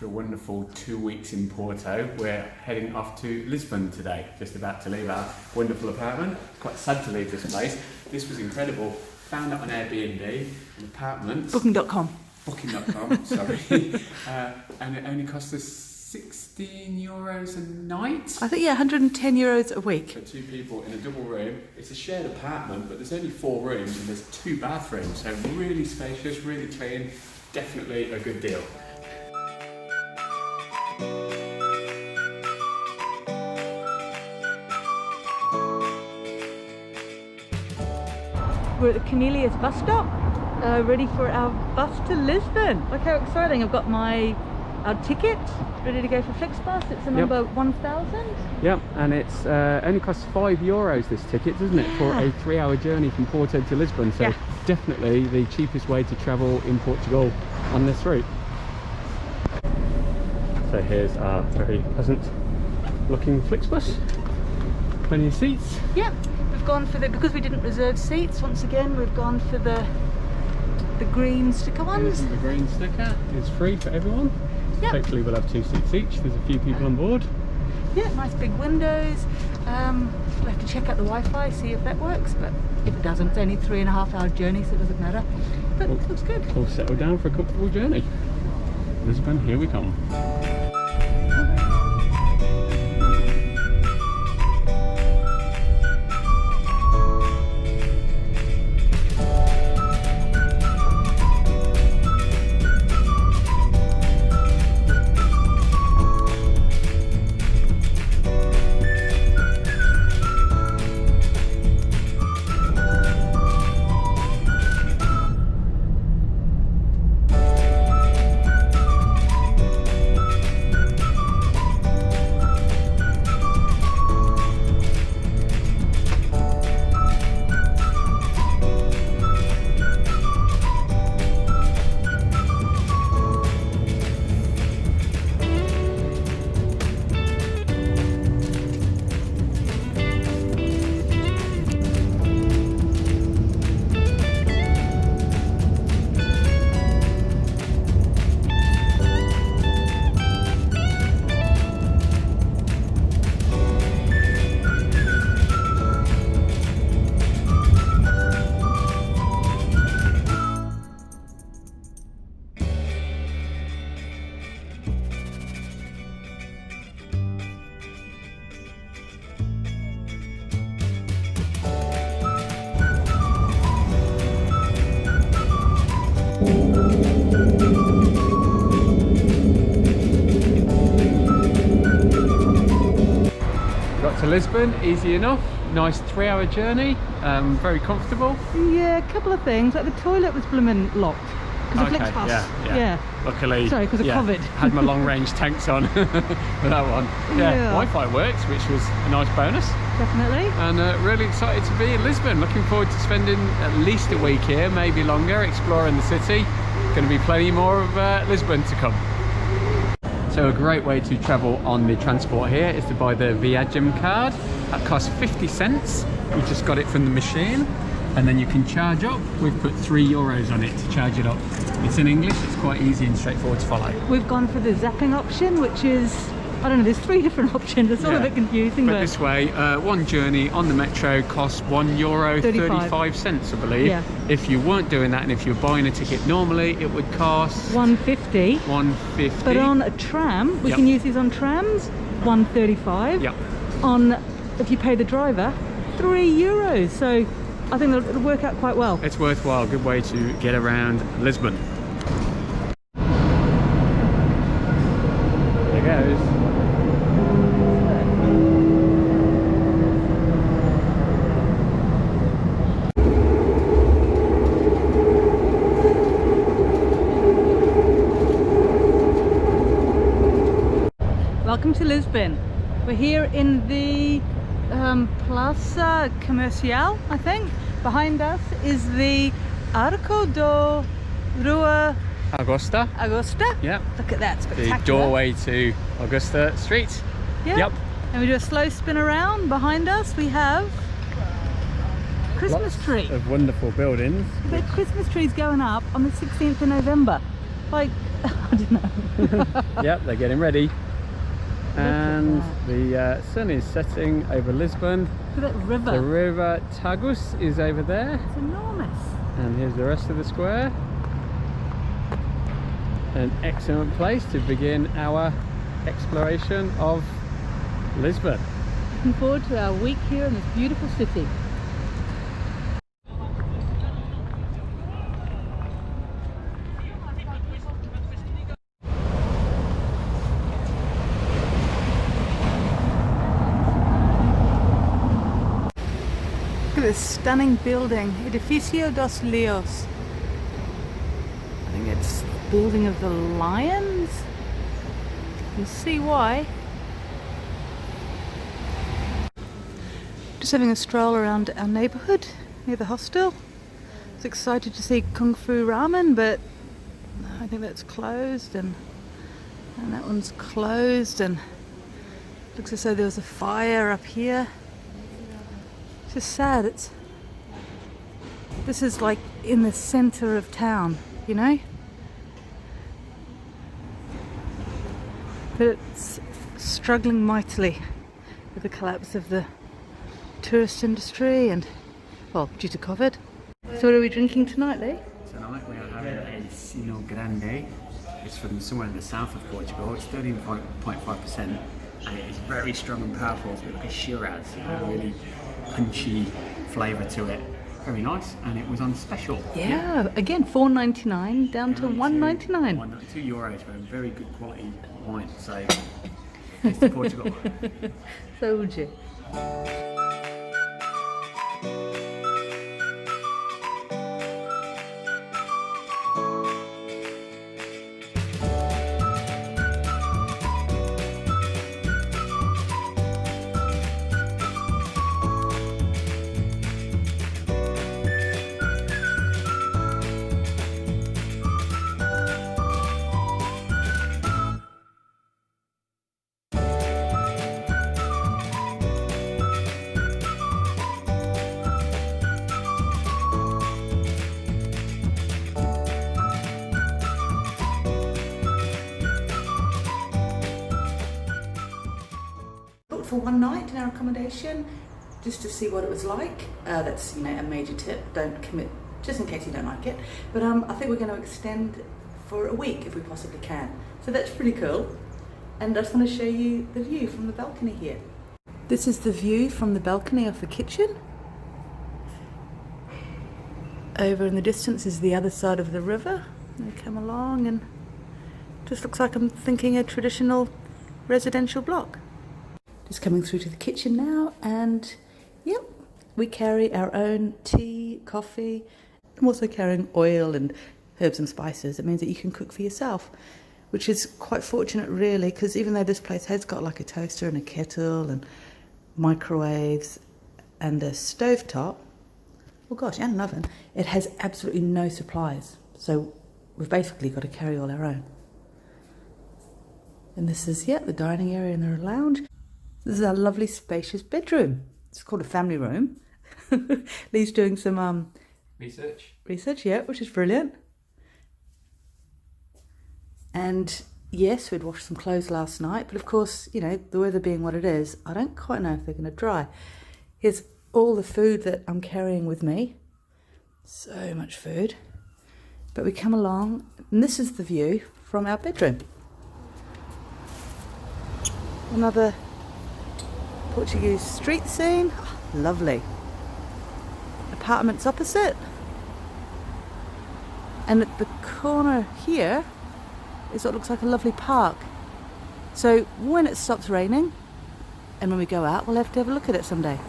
after a wonderful 2 weeks in Porto, we're heading off to Lisbon today. Just about to leave our wonderful apartment. Quite sad to leave this place. This was incredible. Found it on Airbnb, an apartment. Booking.com. Booking.com, sorry. And it only cost us 16 euros a night. I think, yeah, 110 euros a week. For 2 people in a double room. It's a shared apartment, but there's only 4 rooms and there's 2 bathrooms. So really spacious, really clean. Definitely a good deal. We're at the Cornelius bus stop, ready for our bus to Lisbon. Look how exciting. I've got our ticket ready to go for Flixbus. It's a number 1000. Yep, and it's only costs €5 this ticket, doesn't it, for a 3-hour journey from Porto to Lisbon. So definitely the cheapest way to travel in Portugal on this route. So here's our very pleasant looking Flixbus. Plenty of seats. Yeah, we've gone for because we didn't reserve seats, once again we've gone for the green sticker ones. The green sticker is free for everyone. Yep. Hopefully we'll have 2 seats each. There's a few people on board. Yeah, nice big windows. We'll have to check out the Wi-Fi, see if that works, but if it doesn't, it's only 3.5-hour journey, so it doesn't matter. But it looks good. We'll settle down for a comfortable journey. Lisbon, here we come. Got to Lisbon, easy enough. Nice 3-hour journey, very comfortable. Yeah, a couple of things. Like the toilet was blooming locked because of Flixbus. Yeah. Luckily, sorry, because of COVID. Had my long range tanks on for that one. Yeah, Wi-Fi works, which was a nice bonus. Definitely. And really excited to be in Lisbon. Looking forward to spending at least a week here, maybe longer, exploring the city. Going to be plenty more of Lisbon to come. So a great way to travel on the transport here is to buy the Viagem card. That costs 50 cents. We just got it from the machine. And then you can charge up. We've put €3 on it to charge it up. It's in English, it's quite easy and straightforward to follow. We've gone for the zapping option, which is, I don't know, there's 3 different options. It's all a bit confusing. But this way, one journey on the metro costs €1.35, I believe. Yeah. If you weren't doing that and if you were buying a ticket normally, it would cost $1.50. $1.50. But on a tram, we can use these on trams, $1.35. Yep. On, if you pay the driver, €3. So I think it'll work out quite well. It's worthwhile, good way to get around Lisbon. There goes. Welcome to Lisbon. We're here in the Plaza Comercial, I think. Behind us is the Arco do Rua Augusta. Yep. Look at that, spectacular. The doorway to Augusta Street. Yep. And we do a slow spin around. Behind us we have Christmas tree. Of wonderful buildings. The Christmas tree's going up on the 16th of November. Like, I don't know. Yep, they're getting ready. And the sun is setting over Lisbon. Look at that river. The river Tagus is over there. It's enormous. And here's the rest of the square. An excellent place to begin our exploration of Lisbon. Looking forward to our week here in this beautiful city. Look at this stunning building, Edificio dos Leos. I think it's the building of the lions. You'll see why. Just having a stroll around our neighbourhood near the hostel. I was excited to see Kung Fu Ramen, but I think that's closed, and that one's closed, and looks as though there was a fire up here. It's just sad. This is like in the centre of town, you know? But it's struggling mightily with the collapse of the tourist industry and, well, due to COVID. So what are we drinking tonight, Lee? Tonight we are having a Sino Grande. It's from somewhere in the south of Portugal. It's 13.5% and it is very strong and powerful. It's a bit like a Shiraz, a really punchy flavour to it. Very nice, and it was on special. Yeah, again, $4.99 down to $1.99. €2 for a very good quality wine. So, it's to Portugal. So would you? For one night in our accommodation, just to see what it was like. That's, you know, a major tip. Don't commit just in case you don't like it. But I think we're going to extend for a week if we possibly can. So that's pretty cool. And I just want to show you the view from the balcony here. This is the view from the balcony of the kitchen. Over in the distance is the other side of the river. We come along and just looks like I'm thinking a traditional residential block. Just coming through to the kitchen now, and yep, we carry our own tea, coffee. I'm also carrying oil and herbs and spices. It means that you can cook for yourself, which is quite fortunate really, because even though this place has got like a toaster and a kettle and microwaves and a stovetop, oh gosh, and an oven, it has absolutely no supplies. So we've basically got to carry all our own. And this is, yeah, the dining area and the lounge. This is our lovely spacious bedroom. It's called a family room. Lee's doing some research, yeah, which is brilliant. And yes, we'd washed some clothes last night, but of course, you know, the weather being what it is, I don't quite know if they're going to dry. Here's all the food that I'm carrying with me. So much food. But we come along, and this is the view from our bedroom. Another Portuguese street scene. Oh, lovely. Apartments opposite. And at the corner here is what looks like a lovely park. So when it stops raining and when we go out, we'll have to have a look at it someday.